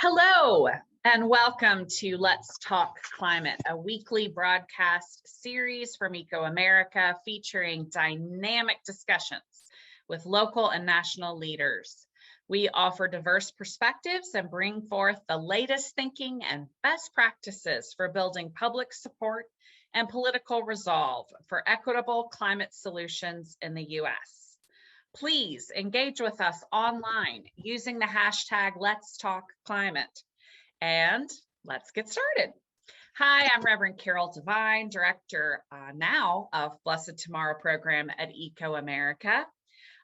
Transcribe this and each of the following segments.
Hello, and welcome to Let's Talk Climate, a weekly broadcast series from ecoAmerica featuring dynamic discussions with local and national leaders. We offer diverse perspectives and bring forth the latest thinking and best practices for building public support and political resolve for equitable climate solutions in the U.S. Please engage with us online using the hashtag Let's Talk Climate. And let's get started. Hi, I'm Reverend Carol Devine, Director now of Blessed Tomorrow program at ecoAmerica.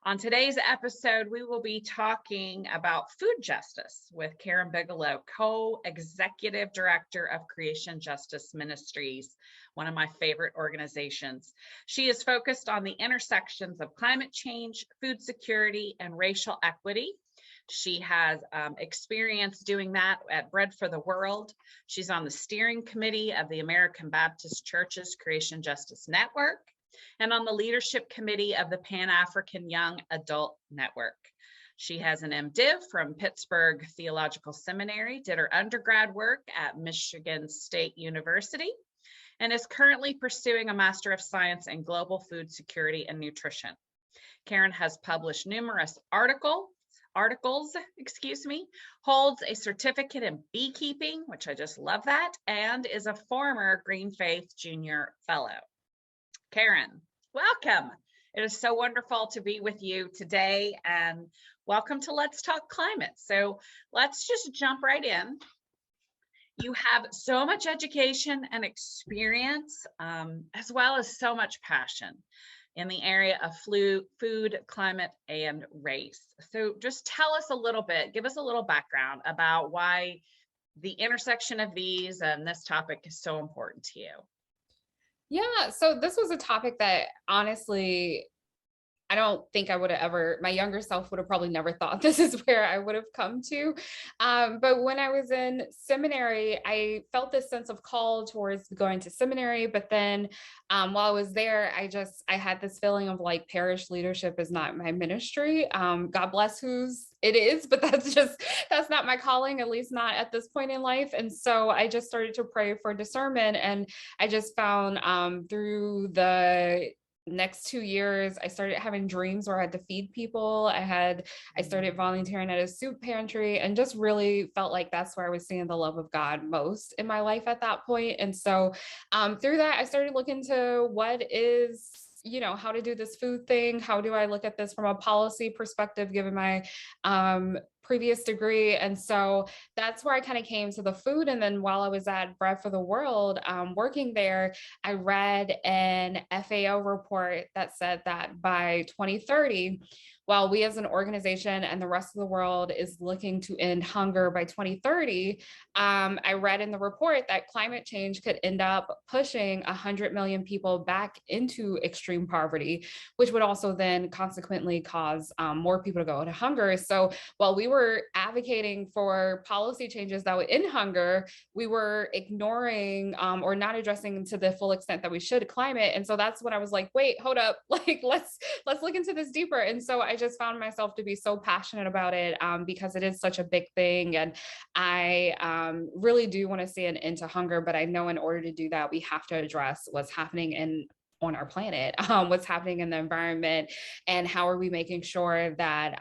On today's episode, we will be talking about food justice with Karyn Bigelow, Co-Executive Director of Justice Ministries, one of my favorite organizations. She is focused on the intersections of climate change, food security, and racial equity. She has experience doing that at Bread for the World. She's on the steering committee of the American Baptist Church's Creation Justice Network and on the leadership committee of the Pan-African Young Adult Network. She has an MDiv from Pittsburgh Theological Seminary, did her undergrad work at Michigan State University, and is currently pursuing a Master of Science in Global Food Security and Nutrition. Karyn has published numerous articles, holds a certificate in beekeeping, which I just love that, and is a former Green Faith Junior Fellow. Karyn, welcome. It is so wonderful to be with you today, and welcome to Let's Talk Climate. So let's just jump right in. You have so much education and experience, as well as so much passion in the area of food, climate, and race. So just tell us a little bit, give us a little background about why the intersection of these and this topic is so important to you. Yeah, so this was a topic that honestly, I don't think I would have ever, my younger self would have probably never thought this is where I would have come to. But when I was in seminary, I felt this sense of call towards going to seminary. But then while I was there, I had this feeling of like parish leadership is not my ministry. God bless whose it is, but that's not my calling, at least not at this point in life. And so I just started to pray for discernment. And I just found through the next 2 years, I started having dreams where I had to feed people. I started volunteering at a soup pantry and just really felt like that's where I was seeing the love of God most in my life at that point. And so through that, I started looking to how to do this food thing. How do I look at this from a policy perspective, given my previous degree? And so that's where I kind of came to the food. And then while I was at Bread for the World, working there, I read an FAO report that said that by 2030, while we as an organization and the rest of the world is looking to end hunger by 2030, I read in the report that climate change could end up pushing 100 million people back into extreme poverty, which would also then consequently cause more people to go into hunger. So while we were advocating for policy changes that would end hunger, we were ignoring or not addressing to the full extent that we should climate. And so that's when I was like, wait, hold up, like let's look into this deeper. And so I just found myself to be so passionate about it because it is such a big thing. And I really do want to see an end to hunger, but I know in order to do that, we have to address what's happening on our planet, what's happening in the environment, and how are we making sure that,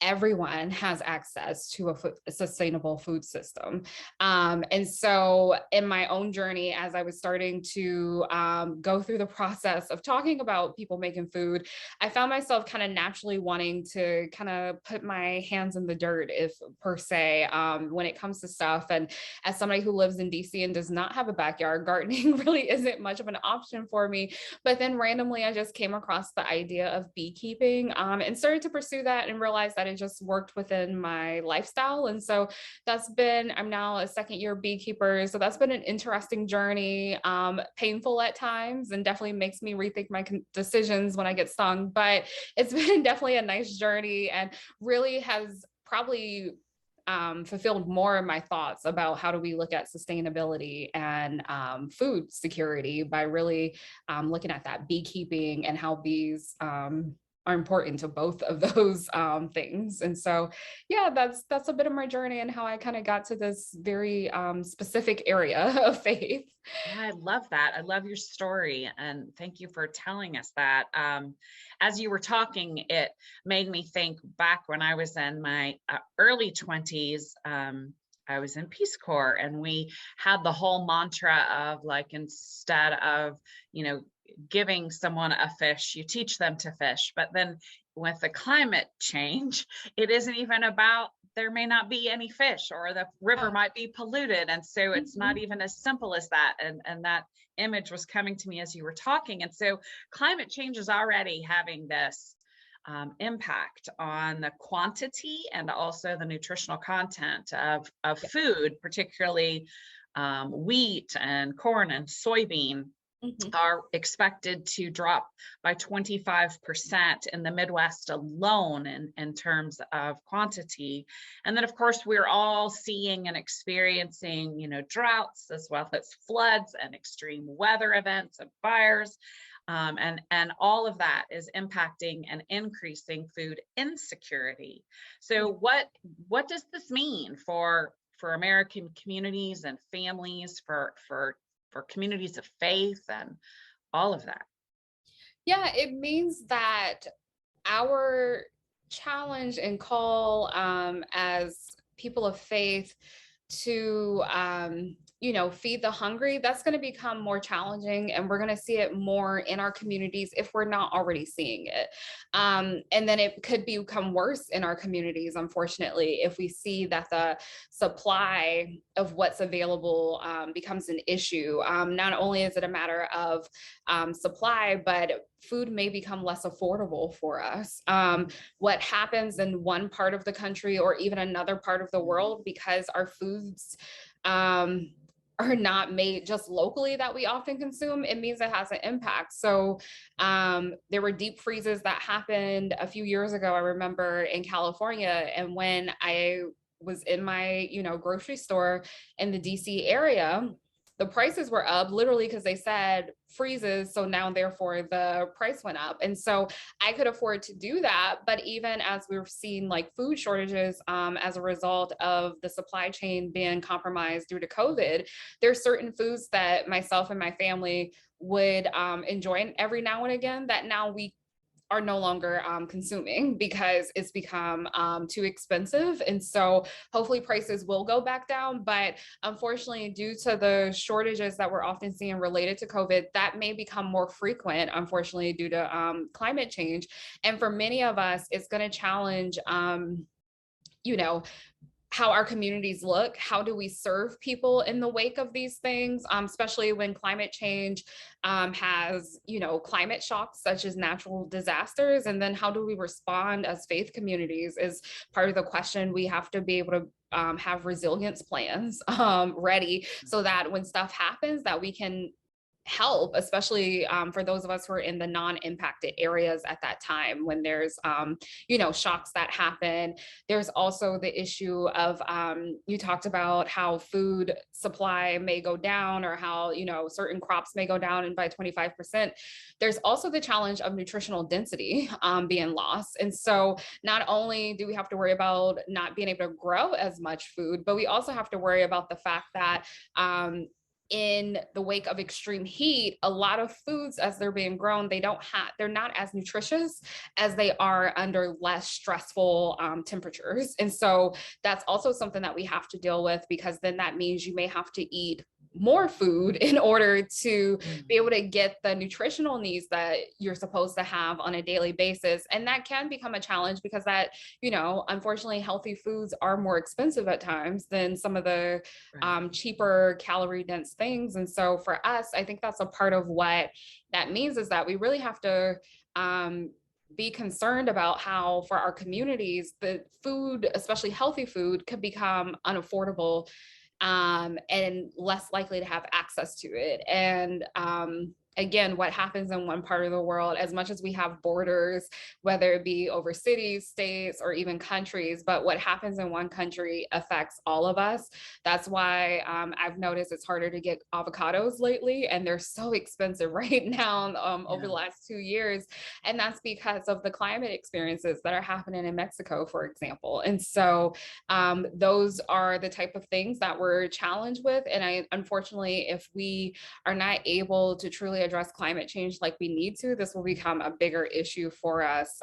everyone has access to a sustainable food system. And so in my own journey, as I was starting to go through the process of talking about people making food, I found myself kind of naturally wanting to kind of put my hands in the dirt, if per se, when it comes to stuff. And as somebody who lives in DC and does not have a backyard, gardening really isn't much of an option for me. But then randomly, I just came across the idea of beekeeping and started to pursue that and realized that it just worked within my lifestyle. And so I'm now a second-year beekeeper. So that's been an interesting journey, painful at times, and definitely makes me rethink my decisions when I get stung. But it's been definitely a nice journey and really has probably fulfilled more of my thoughts about how do we look at sustainability and food security by really looking at that beekeeping and how bees are important to both of those things. And so, yeah, that's a bit of my journey and how I kind of got to this very specific area of faith. Yeah, I love that. I love your story. And thank you for telling us that. As you were talking, it made me think back when I was in my early 20s. I was in Peace Corps, and we had the whole mantra of like, instead of, giving someone a fish, you teach them to fish. But then with the climate change, it isn't even about, there may not be any fish, or the river might be polluted. And so it's not even as simple as that. And that image was coming to me as you were talking. And so climate change is already having this impact on the quantity and also the nutritional content of food, particularly wheat and corn and soybean. Are expected to drop by 25% in the Midwest alone in terms of quantity. And then, of course, we're all seeing and experiencing, droughts as well as floods and extreme weather events and fires. And all of that is impacting and increasing food insecurity. So what does this mean for American communities and families, for communities of faith and all of that? Yeah, it means that our challenge and call as people of faith to feed the hungry, that's going to become more challenging, and we're going to see it more in our communities if we're not already seeing it. And then it could become worse in our communities, unfortunately, if we see that the supply of what's available becomes an issue. Not only is it a matter of supply, but food may become less affordable for us. What happens in one part of the country or even another part of the world, because our foods are not made just locally that we often consume, it means it has an impact. So there were deep freezes that happened a few years ago, I remember, in California. And when I was in my, grocery store in the DC area, the prices were up literally because they said freezes. So now, therefore, the price went up. And so I could afford to do that. But even as we've seen like food shortages as a result of the supply chain being compromised due to COVID, there's certain foods that myself and my family would enjoy every now and again that now we are no longer consuming because it's become too expensive. And so hopefully prices will go back down. But unfortunately, due to the shortages that we're often seeing related to COVID, that may become more frequent, unfortunately, due to climate change. And for many of us, it's going to challenge, how our communities look. How do we serve people in the wake of these things, especially when climate change has, climate shocks such as natural disasters? And then how do we respond as faith communities is part of the question. We have to be able to have resilience plans ready so that when stuff happens that we can help, especially for those of us who are in the non-impacted areas at that time when there's, shocks that happen. There's also the issue of, you talked about how food supply may go down or how, certain crops may go down and by 25%. There's also the challenge of nutritional density being lost. And so not only do we have to worry about not being able to grow as much food, but we also have to worry about the fact that in the wake of extreme heat, a lot of foods as they're being grown, they're not as nutritious as they are under less stressful temperatures. And so that's also something that we have to deal with, because then that means you may have to eat more food in order to be able to get the nutritional needs that you're supposed to have on a daily basis. And that can become a challenge because that, unfortunately, healthy foods are more expensive at times than some of the cheaper calorie dense things. And so for us, I think that's a part of what that means, is that we really have to be concerned about how for our communities, the food, especially healthy food, could become unaffordable and less likely to have access to it. And again, what happens in one part of the world, as much as we have borders, whether it be over cities, states, or even countries, but what happens in one country affects all of us. That's why I've noticed it's harder to get avocados lately, and they're so expensive right now over the last 2 years. And that's because of the climate experiences that are happening in Mexico, for example. And so those are the type of things that we're challenged with. And unfortunately, if we are not able to truly address climate change like we need to, this will become a bigger issue for us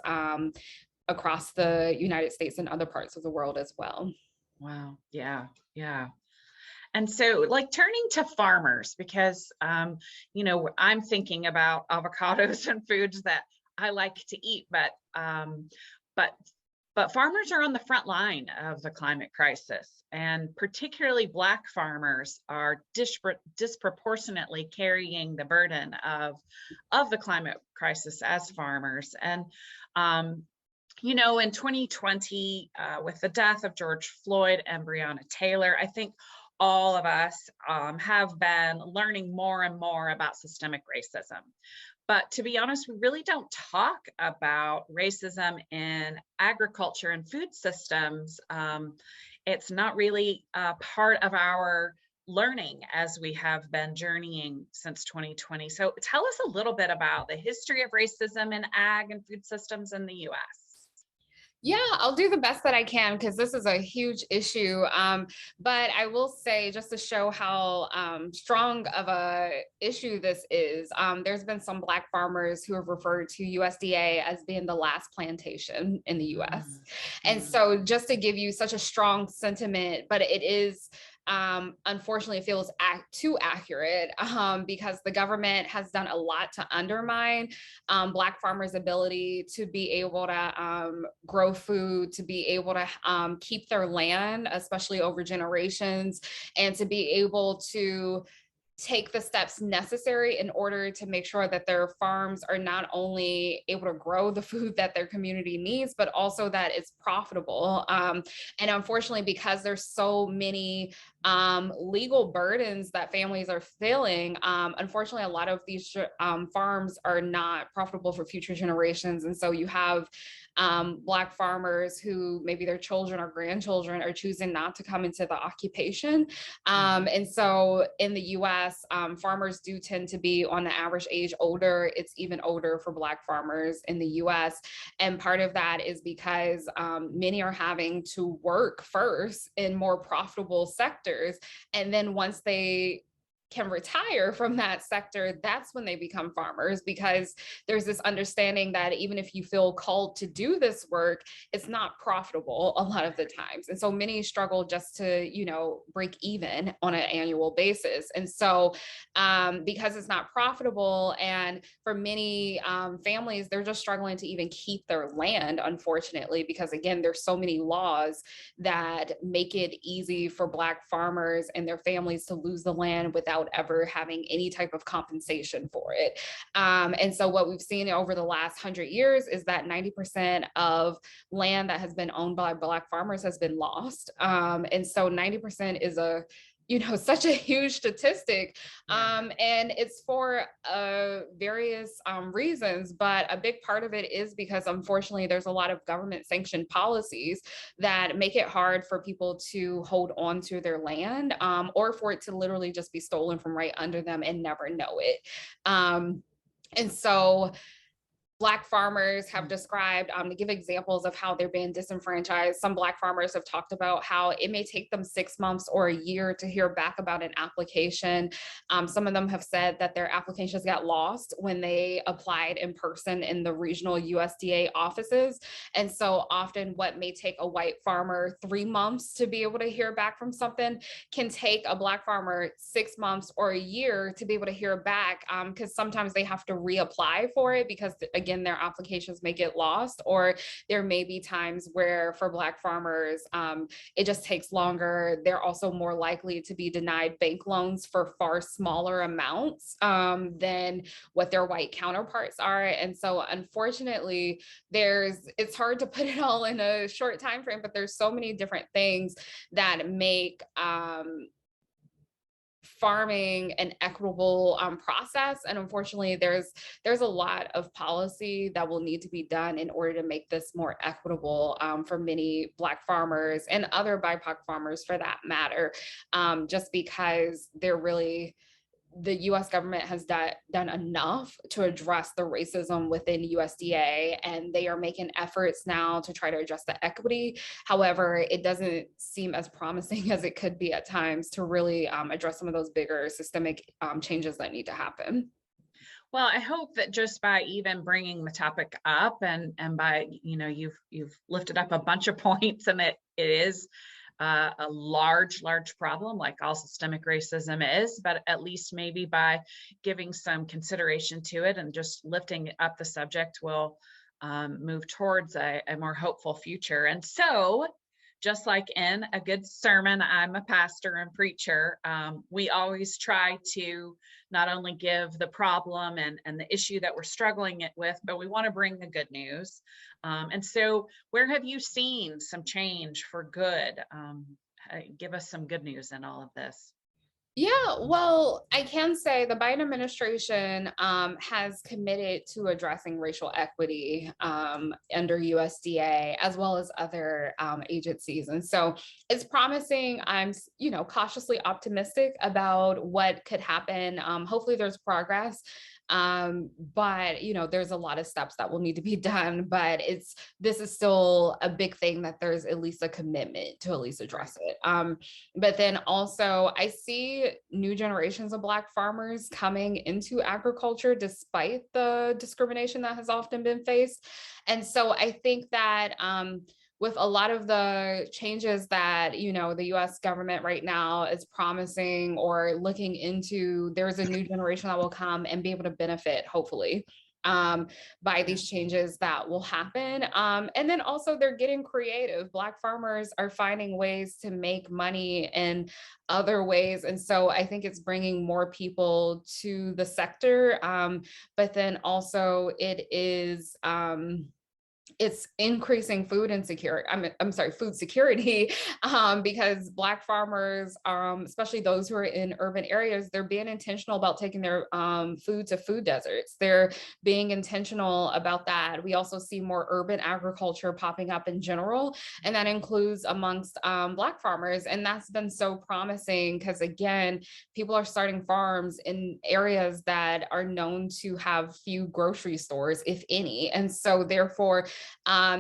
across the United States and other parts of the world as well. Wow. Yeah. Yeah. And so, like, turning to farmers, because, I'm thinking about avocados and foods that I like to eat, but farmers are on the front line of the climate crisis, and particularly Black farmers are disproportionately carrying the burden of the climate crisis as farmers. And in 2020, with the death of George Floyd and Breonna Taylor, I think all of us have been learning more and more about systemic racism. But to be honest, we really don't talk about racism in agriculture and food systems. It's not really part of our learning as we have been journeying since 2020. So tell us a little bit about the history of racism in ag and food systems in the US. Yeah, I'll do the best that I can because this is a huge issue. But I will say, just to show how strong of a issue this is, there's been some Black farmers who have referred to USDA as being the last plantation in the US. And so just to give you such a strong sentiment, but it is unfortunately it feels too accurate because the government has done a lot to undermine Black farmers' ability to be able to grow food, to be able to keep their land, especially over generations, and to be able to take the steps necessary in order to make sure that their farms are not only able to grow the food that their community needs, but also that it's profitable. And unfortunately, because there's so many legal burdens that families are feeling, unfortunately, a lot of these farms are not profitable for future generations. And so you have Black farmers who maybe their children or grandchildren are choosing not to come into the occupation. And so in the US, farmers do tend to be on the average age older. It's even older for Black farmers in the US. And part of that is because many are having to work first in more profitable sectors. And then once they can retire from that sector, that's when they become farmers, because there's this understanding that even if you feel called to do this work, it's not profitable a lot of the times. And so many struggle just to, break even on an annual basis. And so because it's not profitable, and for many families, they're just struggling to even keep their land, unfortunately, because again, there's so many laws that make it easy for Black farmers and their families to lose the land without ever having any type of compensation for it. And so what we've seen over the last 100 years is that 90% of land that has been owned by Black farmers has been lost. And so 90% is such a huge statistic. And it's for various reasons, but a big part of it is because unfortunately there's a lot of government sanctioned policies that make it hard for people to hold on to their land, or for it to literally just be stolen from right under them and never know it. And so Black farmers have described, to give examples of how they're being disenfranchised. Some Black farmers have talked about how it may take them 6 months or a year to hear back about an application. Some of them have said that their applications got lost when they applied in person in the regional USDA offices. And so often what may take a white farmer 3 months to be able to hear back from something can take a Black farmer 6 months or a year to be able to hear back, because sometimes they have to reapply for it because, again, their applications may get lost, or there may be times where for Black farmers, it just takes longer. They're also more likely to be denied bank loans for far smaller amounts than what their white counterparts are. And so unfortunately, it's hard to put it all in a short time frame, but there's so many different things that make farming an equitable process. And unfortunately, there's a lot of policy that will need to be done in order to make this more equitable for many Black farmers and other BIPOC farmers for that matter, just because the US government has done enough to address the racism within USDA, and they are making efforts now to try to address the equity. However, it doesn't seem as promising as it could be at times to really address some of those bigger systemic changes that need to happen. Well, I hope that just by even bringing the topic up and by, you've lifted up a bunch of points, and it is a large problem, like all systemic racism is, but at least maybe by giving some consideration to it and just lifting up the subject will move towards a more hopeful future. And so, just like in a good sermon, I'm a pastor and preacher, we always try to not only give the problem and the issue that we're struggling with, but we want to bring the good news. And so where have you seen some change for good? Give us some good news in all of this. Yeah, well, I can say the Biden administration has committed to addressing racial equity under USDA as well as other agencies. And so it's promising. I'm, cautiously optimistic about what could happen. Hopefully there's progress. But there's a lot of steps that will need to be done, but this is still a big thing that there's at least a commitment to at least address it. But then also I see new generations of Black farmers coming into agriculture despite the discrimination that has often been faced. And so I think that with a lot of the changes that, the US government right now is promising or looking into, there's a new generation that will come and be able to benefit, hopefully, by these changes that will happen. And then also they're getting creative. Black farmers are finding ways to make money in other ways. And so I think it's bringing more people to the sector. But then also it's increasing food insecurity. Food security, because Black farmers, especially those who are in urban areas, they're being intentional about taking their food to food deserts. They're being intentional about that. We also see more urban agriculture popping up in general, and that includes amongst Black farmers. And that's been so promising because, again, people are starting farms in areas that are known to have few grocery stores, if any. And so therefore,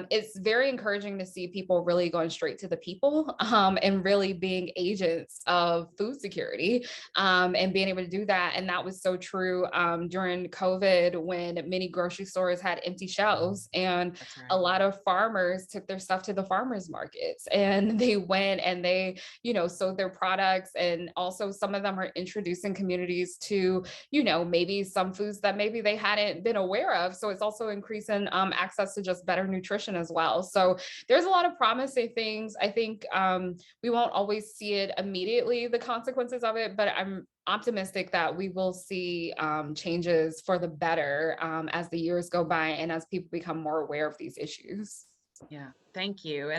it's very encouraging to see people really going straight to the people and really being agents of food security and being able to do that. And that was so true during COVID when many grocery stores had empty shelves, and a lot of farmers took their stuff to the farmers markets, and they went and they, sold their products. And also some of them are introducing communities to, maybe some foods that maybe they hadn't been aware of. So it's also increasing access to just better nutrition as well. So there's a lot of promising things. I think we won't always see it immediately, the consequences of it, but I'm optimistic that we will see changes for the better as the years go by and as people become more aware of these issues. Yeah, thank you.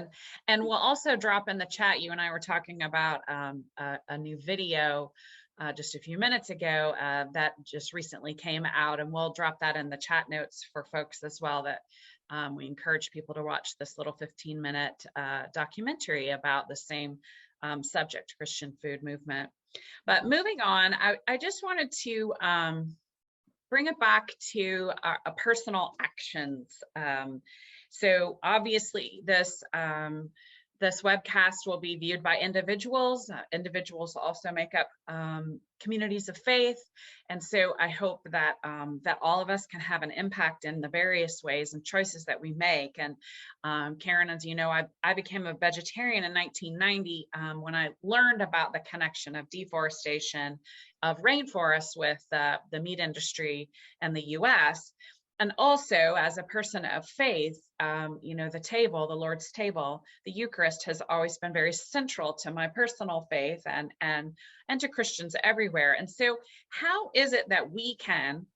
And we'll also drop in the chat, you and I were talking about a new video just a few minutes ago that just recently came out, and we'll drop that in the chat notes for folks as well, that we encourage people to watch this little 15-minute documentary about the same subject, Christian food movement. But moving on, I just wanted to bring it back to personal actions. So obviously this webcast will be viewed by individuals. Individuals also make up communities of faith. And so I hope that that all of us can have an impact in the various ways and choices that we make. And Karyn, as you know, I became a vegetarian in 1990 when I learned about the connection of deforestation of rainforests with the meat industry and the US. And also, as a person of faith, the table, the Lord's table, the Eucharist has always been very central to my personal faith and to Christians everywhere. And so how is it that we can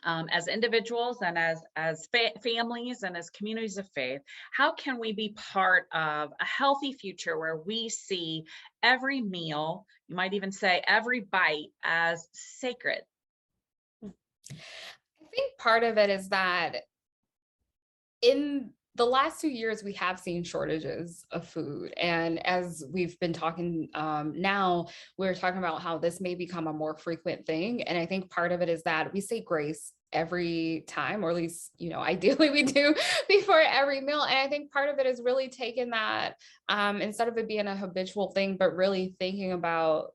as individuals and as families and as communities of faith, how can we be part of a healthy future where we see every meal, you might even say every bite, as sacred? I think part of it is that in the last 2 years, we have seen shortages of food. And as we've been talking now, we're talking about how this may become a more frequent thing. And I think part of it is that we say grace every time, or at least, ideally we do before every meal. And I think part of it is really taking that, instead of it being a habitual thing, but really thinking about,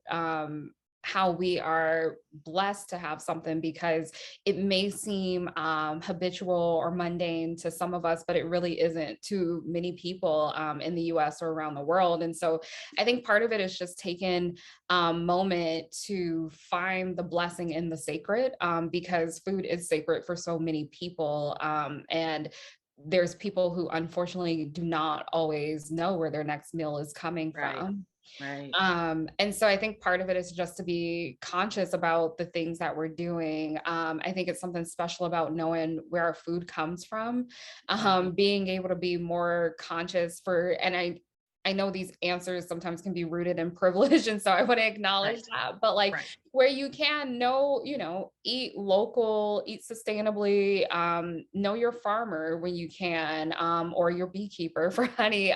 how we are blessed to have something, because it may seem habitual or mundane to some of us, but it really isn't to many people in the US or around the world. And so I think part of it is just taking a moment to find the blessing in the sacred, because food is sacred for so many people. And there's people who unfortunately do not always know where their next meal is coming from. Right. And so I think part of it is just to be conscious about the things that we're doing. I think it's something special about knowing where our food comes from, being able to be more conscious and I know these answers sometimes can be rooted in privilege. And so I want to acknowledge that, but where you can eat local, eat sustainably, know your farmer when you can, or your beekeeper for honey,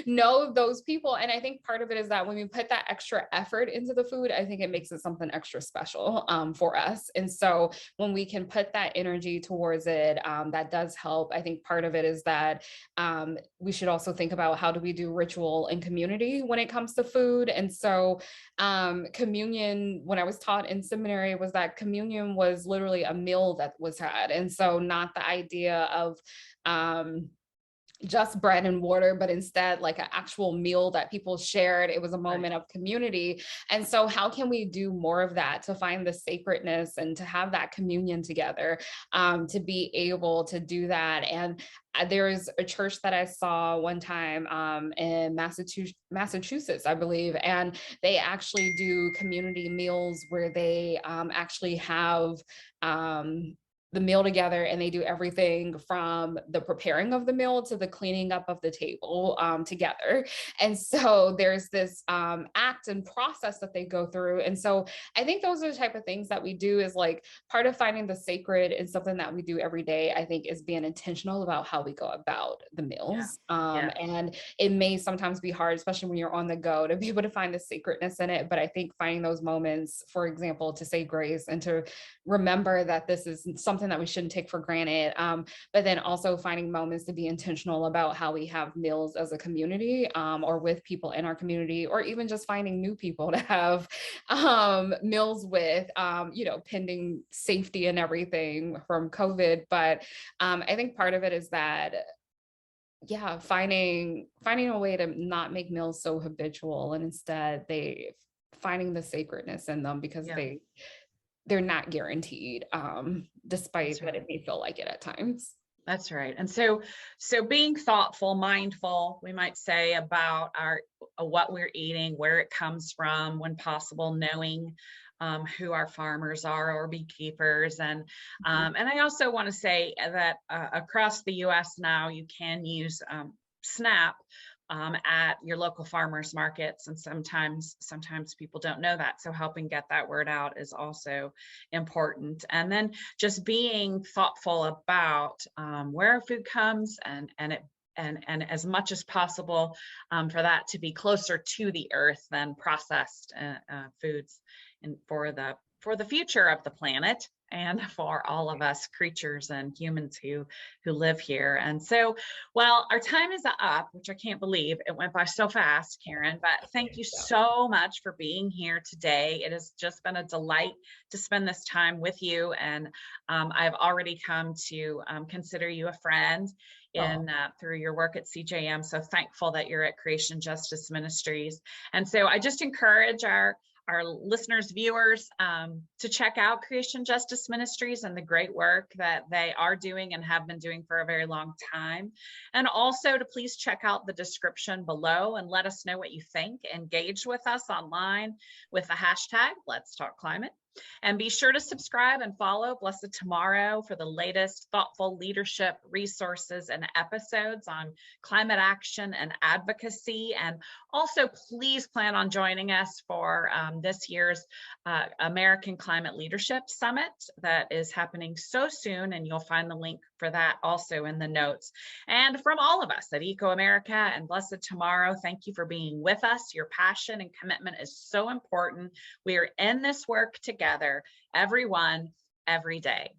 know those people. And I think part of it is that when we put that extra effort into the food, I think it makes it something extra special for us. And so when we can put that energy towards it, that does help. I think part of it is that we should also think about how do we do ritual and community when it comes to food. And so communion, when I was taught in seminary, was that communion was literally a meal that was had. And so not the idea of just bread and water, but instead like an actual meal that people shared. It was a moment of community. And so how can we do more of that to find the sacredness and to have that communion together, to be able to do that? And there's a church that I saw one time in Massachusetts, I believe, and they actually do community meals where they actually have the meal together, and they do everything from the preparing of the meal to the cleaning up of the table together. And so there's this act and process that they go through. And so I think those are the type of things that we do, is like part of finding the sacred in something that we do every day, I think, is being intentional about how we go about the meals. And it may sometimes be hard, especially when you're on the go, to be able to find the sacredness in it. But I think finding those moments, for example, to say grace and to remember that this is something that we shouldn't take for granted. But then also finding moments to be intentional about how we have meals as a community, or with people in our community, or even just finding new people to have meals with, pending safety and everything from COVID. But I think part of it is that, finding a way to not make meals so habitual, and instead finding the sacredness in them, because they're not guaranteed, despite what it may feel like it at times. That's right. And so being thoughtful, mindful, we might say, about what we're eating, where it comes from, when possible, knowing who our farmers are or beekeepers. And I also want to say that across the US now, you can use SNAP at your local farmers markets. And sometimes people don't know that. So helping get that word out is also important. And then just being thoughtful about where our food comes, and as much as possible for that to be closer to the earth than processed foods, and for the future of the planet, and for all of us creatures and humans who live here. And so, well, our time is up, which I can't believe it went by so fast, Karyn, but thank you so much for being here today. It has just been a delight to spend this time with you. And I've already come to consider you a friend through your work at CJM. So thankful that you're at Creation Justice Ministries. And so I just encourage our listeners, viewers, to check out Creation Justice Ministries and the great work that they are doing and have been doing for a very long time. And also to please check out the description below and let us know what you think. Engage with us online with the hashtag Let's Talk Climate. And be sure to subscribe and follow Blessed Tomorrow for the latest thoughtful leadership resources and episodes on climate action and advocacy. And also, please plan on joining us for this year's American Climate Leadership Summit that is happening so soon, and you'll find the link for that also in the notes. And from all of us at ecoAmerica and Blessed Tomorrow, thank you for being with us. Your passion and commitment is so important. We are in this work together, everyone, every day.